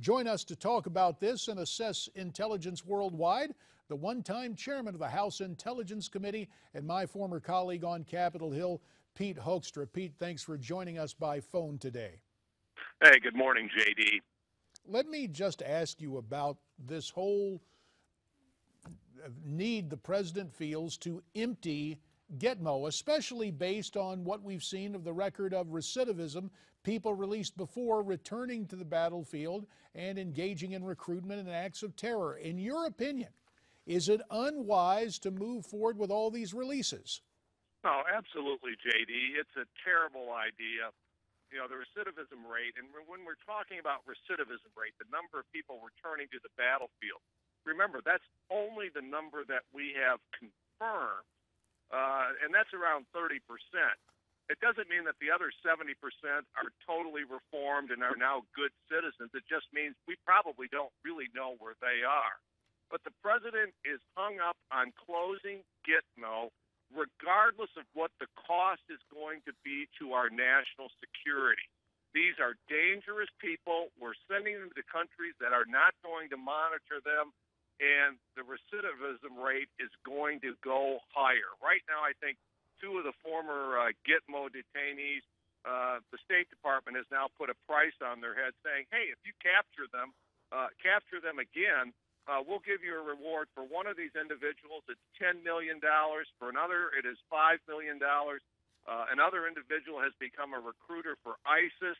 Join us to talk about this and assess intelligence worldwide, the one-time chairman of the House Intelligence Committee and my former colleague on Capitol Hill, Pete Hoekstra. Pete, thanks for joining us by phone today. Hey, good morning, JD. Let me just ask you about this whole need the president feels to empty Gitmo, especially based on what we've seen of the record of recidivism, people released before returning to the battlefield and engaging in recruitment and acts of terror. In your opinion, is it unwise to move forward with all these releases? Oh, absolutely, JD. It's a terrible idea. You know, the recidivism rate, and when we're talking about recidivism rate, the number of people returning to the battlefield, remember, that's only the number that we have confirmed, and that's around 30%. It doesn't mean that the other 70% are totally reformed and are now good citizens. It just means we probably don't really know where they are. But the president is hung up on closing Gitmo, regardless of what the cost is going to be to our national security. These are dangerous people. We're sending them to countries that are not going to monitor them, and the recidivism rate is going to go higher. Right now, I think two of the former Gitmo detainees, the State Department has now put a price on their head saying, hey, if you capture them again, we'll give you a reward. For one of these individuals, it's $10 million. For another, it is $5 million. Another individual has become a recruiter for ISIS.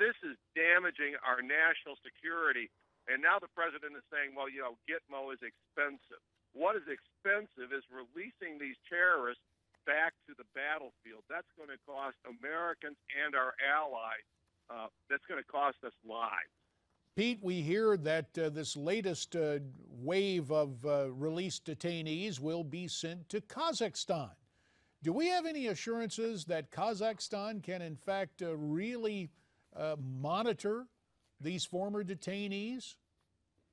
This is damaging our national security. And now the president is saying, well, Gitmo is expensive. What is expensive is releasing these terrorists back to the battlefield. That's going to cost Americans and our allies. That's going to cost us lives. Pete, we hear that this latest wave of released detainees will be sent to Kazakhstan. Do we have any assurances that Kazakhstan can, in fact, really monitor these former detainees?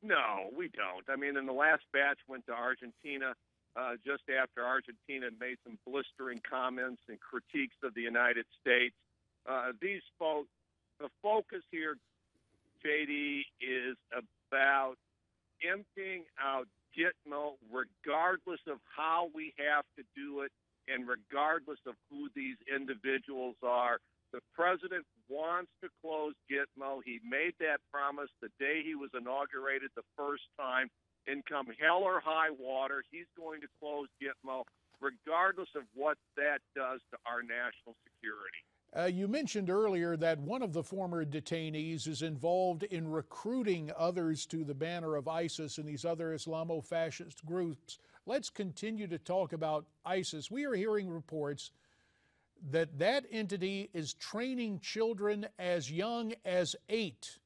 No, we don't. I mean, in the last batch went to Argentina just after Argentina made some blistering comments and critiques of the United States. These folks, the focus here, JD, is about emptying out Gitmo regardless of how we have to do it and regardless of who these individuals are. The president wants to close Gitmo. He made that promise the day he was inaugurated the first time. And come hell or high water, he's going to close Gitmo regardless of what that does to our national security. You mentioned earlier that one of the former detainees is involved in recruiting others to the banner of ISIS and these other Islamo-fascist groups. Let's continue to talk about ISIS. We are hearing reports that that entity is training children as young as 8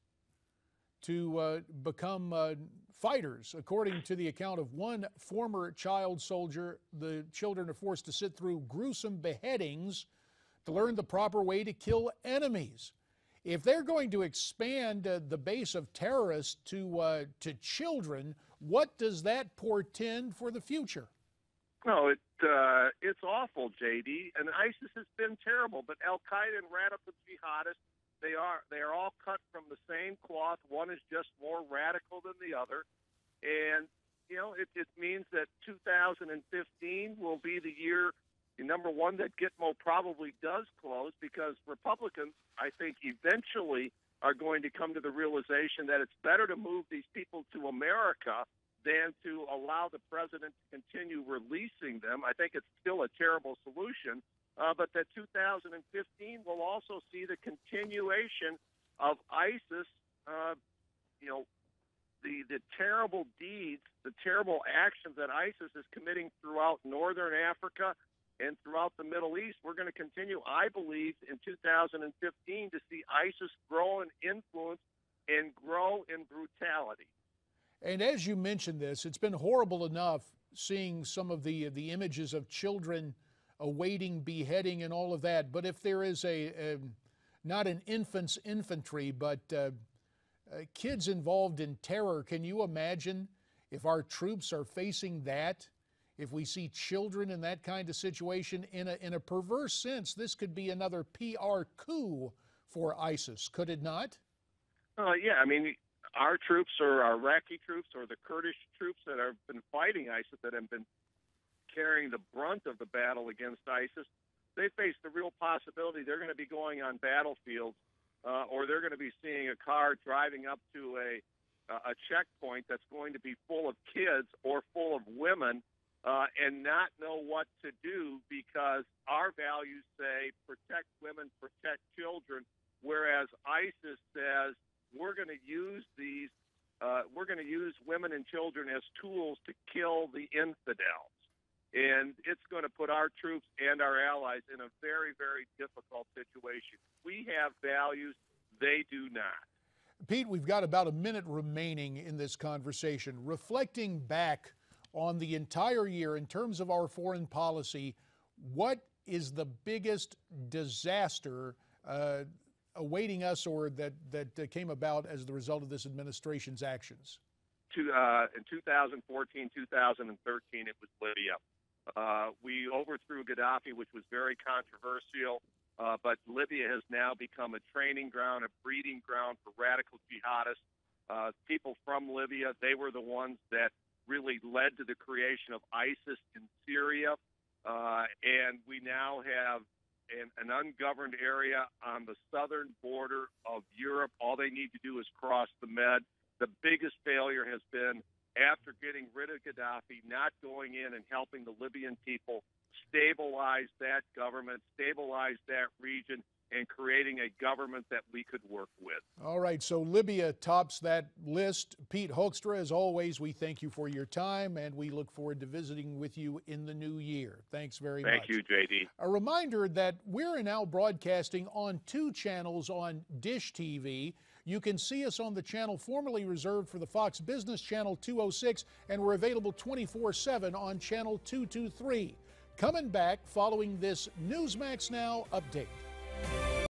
to become fighters. According to the account of one former child soldier, the children are forced to sit through gruesome beheadings to learn the proper way to kill enemies. If they're going to expand the base of terrorists to children, what does that portend for the future? No, it's awful, JD. And ISIS has been terrible, but Al Qaeda and radical jihadists, they are all cut from the same cloth. One is just more radical than the other, and it means that 2015 will be the year. Number one, that Gitmo probably does close because Republicans, I think, eventually are going to come to the realization that it's better to move these people to America than to allow the president to continue releasing them. I think it's still a terrible solution, but that 2015 will also see the continuation of ISIS, the terrible deeds, the terrible actions that ISIS is committing throughout northern Africa and throughout the Middle East. We're going to continue, I believe, in 2015 to see ISIS grow in influence and grow in brutality. And as you mentioned this, it's been horrible enough seeing some of the images of children awaiting beheading and all of that. But if there is not an infant's infantry, but kids involved in terror, can you imagine if our troops are facing that? If we see children in that kind of situation, in a perverse sense, this could be another PR coup for ISIS, could it not? Yeah, I mean, our troops or our Iraqi troops or the Kurdish troops that have been fighting ISIS, that have been carrying the brunt of the battle against ISIS, they face the real possibility they're going to be going on battlefields, or they're going to be seeing a car driving up to a checkpoint that's going to be full of kids or full of women, and not know what to do, because our values say protect women, protect children, whereas ISIS says we're going to use women and children as tools to kill the infidels. And it's going to put our troops and our allies in a very, very difficult situation. We have values, they do not. Pete, we've got about a minute remaining in this conversation. Reflecting back on the entire year in terms of our foreign policy, what is the biggest disaster awaiting us, or that came about as the result of this administration's actions? In 2014, 2013, it was Libya. We overthrew Gaddafi, which was very controversial, but Libya has now become a training ground, a breeding ground for radical jihadists. People from Libya, they were the ones that really led to the creation of ISIS in Syria, and we now have an ungoverned area on the southern border of Europe. All they need to do is cross the Med. The biggest failure has been, after getting rid of Gaddafi, not going in and helping the Libyan people stabilize that government, stabilize that region, and creating a government that we could work with. All right, so Libya tops that list. Pete Hoekstra, as always, we thank you for your time, and we look forward to visiting with you in the new year. Thanks very much. Thank you, JD. A reminder that we're now broadcasting on 2 channels on Dish TV. You can see us on the channel formerly reserved for the Fox Business Channel 206, and we're available 24/7 on Channel 223. Coming back following this Newsmax Now update.